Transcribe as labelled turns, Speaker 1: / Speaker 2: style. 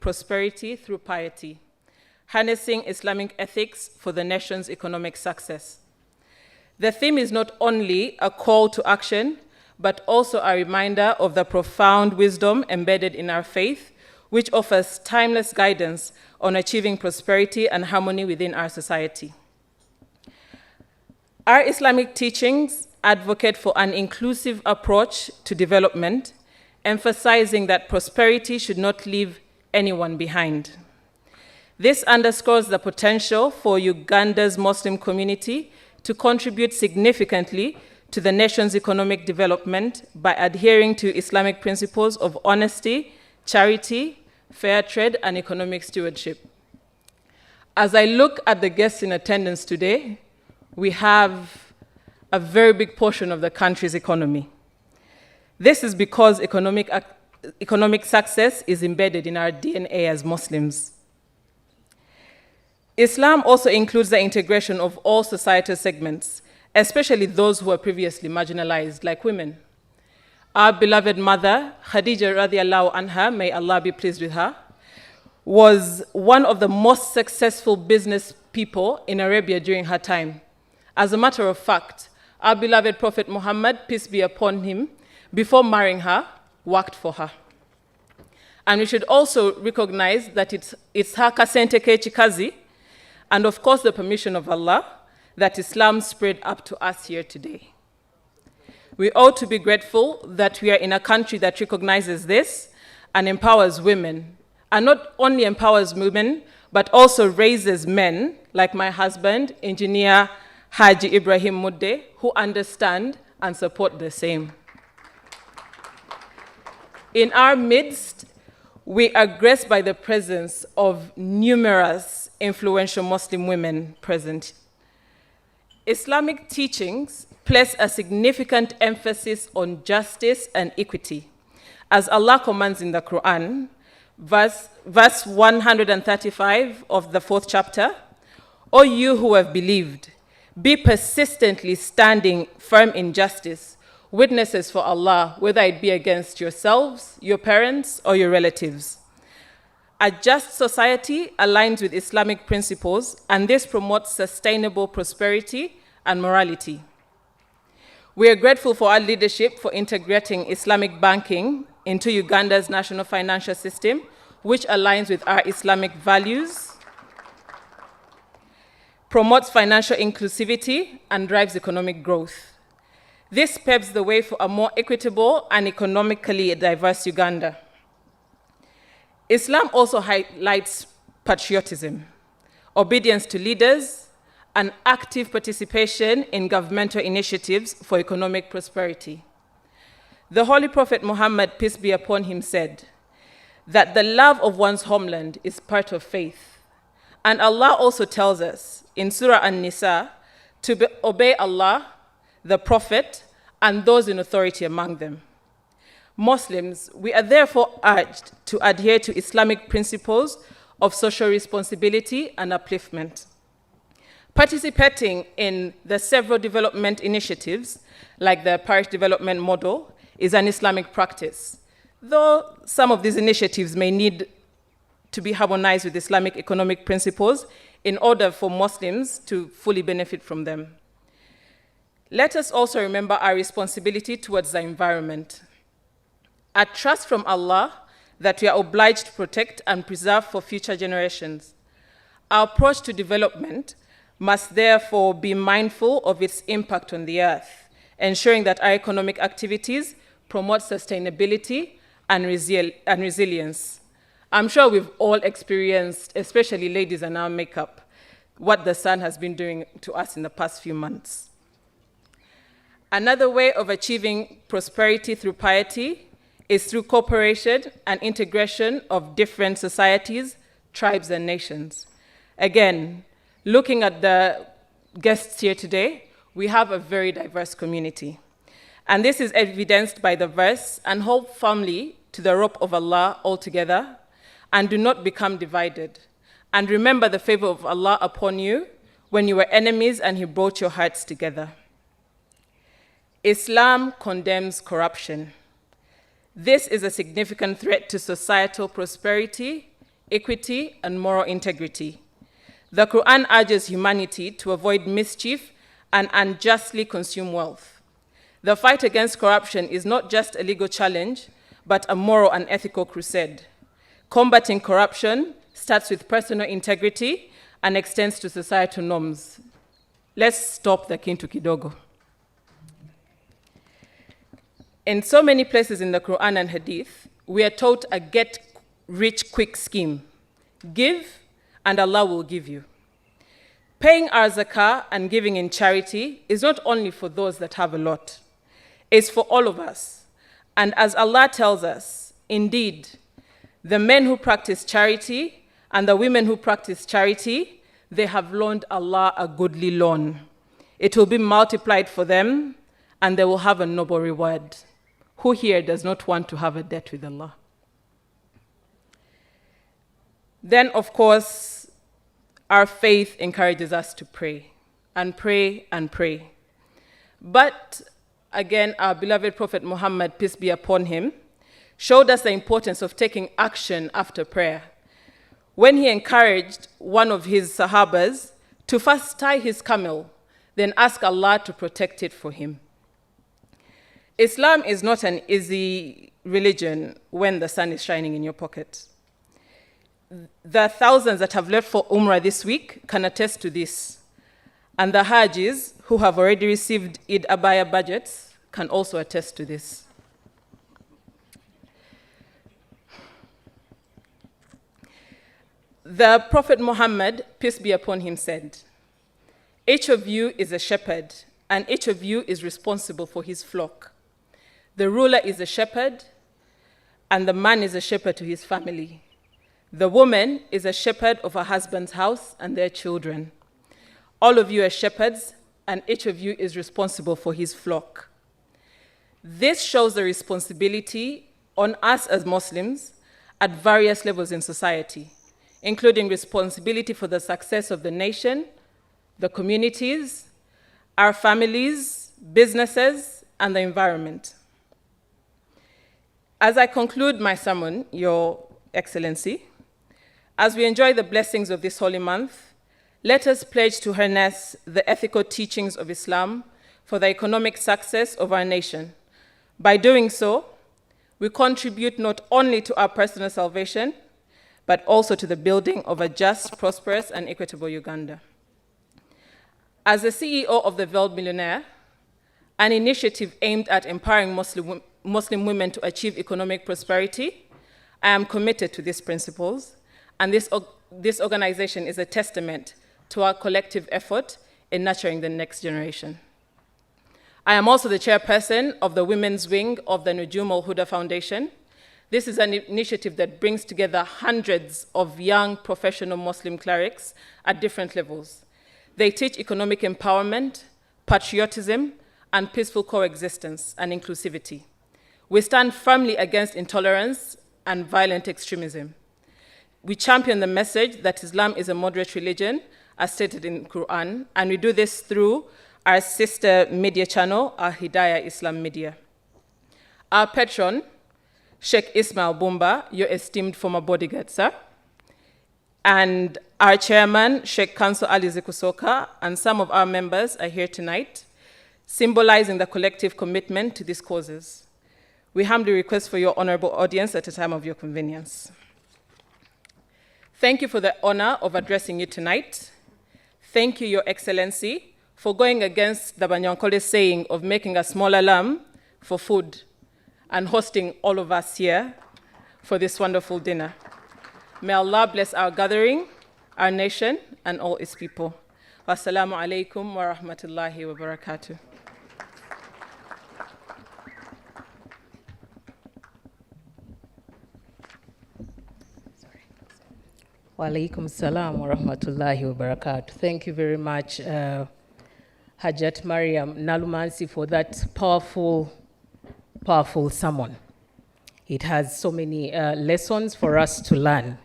Speaker 1: prosperity through piety, harnessing Islamic ethics for the nation's economic success. The theme is not only a call to action, but also a reminder of the profound wisdom embedded in our faith, which offers timeless guidance on achieving prosperity and harmony within our society. Our Islamic teachings advocate for an inclusive approach to development, emphasizing that prosperity should not leave anyone behind. This underscores the potential for Uganda's Muslim community to contribute significantly to the nation's economic development by adhering to Islamic principles of honesty, charity, fair trade, and economic stewardship. As I look at the guests in attendance today, we have a very big portion of the country's economy. This is because economic success is embedded in our DNA as Muslims. Islam also includes the integration of all societal segments, especially those who were previously marginalized, like women. Our beloved mother, Khadija radiallahu anha, may Allah be pleased with her, was one of the most successful business people in Arabia during her time. As a matter of fact, our beloved Prophet Muhammad, peace be upon him, before marrying her, worked for her. And we should also recognize that it's her kasenteke chikazi, and of course the permission of Allah, that Islam spread up to us here today. We ought to be grateful that we are in a country that recognizes this and empowers women, and not only empowers women, but also raises men, like my husband, Engineer Haji Ibrahim Mudde, who understand and support the same. In our midst, we are graced by the presence of numerous influential Muslim women present. Islamic teachings place a significant emphasis on justice and equity. As Allah commands in the Quran, verse 135 of the 4th chapter, "O you who have believed, be persistently standing firm in justice, witnesses for Allah, whether it be against yourselves, your parents, or your relatives." A just society aligns with Islamic principles, and this promotes sustainable prosperity and morality. We are grateful for our leadership for integrating Islamic banking into Uganda's national financial system, which aligns with our Islamic values, promotes financial inclusivity, and drives economic growth. This paves the way for a more equitable and economically diverse Uganda. Islam also highlights patriotism, obedience to leaders, and active participation in governmental initiatives for economic prosperity. The Holy Prophet Muhammad, peace be upon him, said that the love of one's homeland is part of faith. And Allah also tells us in Surah An-Nisa to obey Allah, the Prophet, and those in authority among them. Muslims, we are therefore urged to adhere to Islamic principles of social responsibility and upliftment. Participating in the several development initiatives, like the Parish Development Model, is an Islamic practice, though some of these initiatives may need to be harmonized with Islamic economic principles in order for Muslims to fully benefit from them. Let us also remember our responsibility towards the environment. A trust from Allah that we are obliged to protect and preserve for future generations. Our approach to development must therefore be mindful of its impact on the earth, ensuring that our economic activities promote sustainability and resilience. I'm sure we've all experienced, especially ladies in our makeup, what the sun has been doing to us in the past few months. Another way of achieving prosperity through piety is through cooperation and integration of different societies, tribes, and nations. Again, looking at the guests here today, we have a very diverse community. And this is evidenced by the verse, "And hold firmly to the rope of Allah altogether, and do not become divided. And remember the favor of Allah upon you when you were enemies and he brought your hearts together." Islam condemns corruption. This is a significant threat to societal prosperity, equity, and moral integrity. The Quran urges humanity to avoid mischief and unjustly consume wealth. The fight against corruption is not just a legal challenge, but a moral and ethical crusade. Combating corruption starts with personal integrity and extends to societal norms. Let's stop the kintu kidogo. In so many places in the Quran and Hadith, we are taught a get-rich-quick scheme. Give, and Allah will give you. Paying our zakah and giving in charity is not only for those that have a lot. It's for all of us. And as Allah tells us, indeed, the men who practice charity and the women who practice charity, they have loaned Allah a goodly loan. It will be multiplied for them, and they will have a noble reward. Who here does not want to have a debt with Allah? Then, of course, our faith encourages us to pray, and pray, and pray. But, again, our beloved Prophet Muhammad, peace be upon him, showed us the importance of taking action after prayer, when he encouraged one of his Sahabas to first tie his camel, then ask Allah to protect it for him. Islam is not an easy religion when the sun is shining in your pocket. The thousands that have left for Umrah this week can attest to this. And the Hajis who have already received Eid Abaya budgets can also attest to this. The Prophet Muhammad, peace be upon him, said, "Each of you is a shepherd, and each of you is responsible for his flock. The ruler is a shepherd, and the man is a shepherd to his family. The woman is a shepherd of her husband's house and their children. All of you are shepherds, and each of you is responsible for his flock." This shows the responsibility on us as Muslims at various levels in society, including responsibility for the success of the nation, the communities, our families, businesses, and the environment. As I conclude my sermon, Your Excellency, as we enjoy the blessings of this holy month, let us pledge to harness the ethical teachings of Islam for the economic success of our nation. By doing so, we contribute not only to our personal salvation, but also to the building of a just, prosperous, and equitable Uganda. As the CEO of the World Millionaire, an initiative aimed at empowering Muslim women to achieve economic prosperity, I am committed to these principles, and this organization is a testament to our collective effort in nurturing the next generation. I am also the chairperson of the women's wing of the Nujum al-Huda Foundation. This is an initiative that brings together hundreds of young professional Muslim clerics at different levels. They teach economic empowerment, patriotism, and peaceful coexistence and inclusivity. We stand firmly against intolerance and violent extremism. We champion the message that Islam is a moderate religion, as stated in the Quran, and we do this through our sister media channel, Al Hidayah Islam Media. Our patron, Sheikh Ismail Bumba, your esteemed former bodyguard, sir, and our chairman, Sheikh Kanso Ali Zikusoka, and some of our members are here tonight, symbolizing the collective commitment to these causes. We humbly request for your honorable audience at a time of your convenience. Thank you for the honor of addressing you tonight. Thank you, Your Excellency, for going against the Banyankole saying of making a smaller lamb for food and hosting all of us here for this wonderful dinner. May Allah bless our gathering, our nation, and all its people. Wassalamu alaikum wa rahmatullahi wa barakatuh.
Speaker 2: Wa alaikum salam wa rahmatullahi wa barakatuh. Thank you very much, Hajat Mariam Nalumansi, for that powerful sermon. It has so many lessons for us to learn.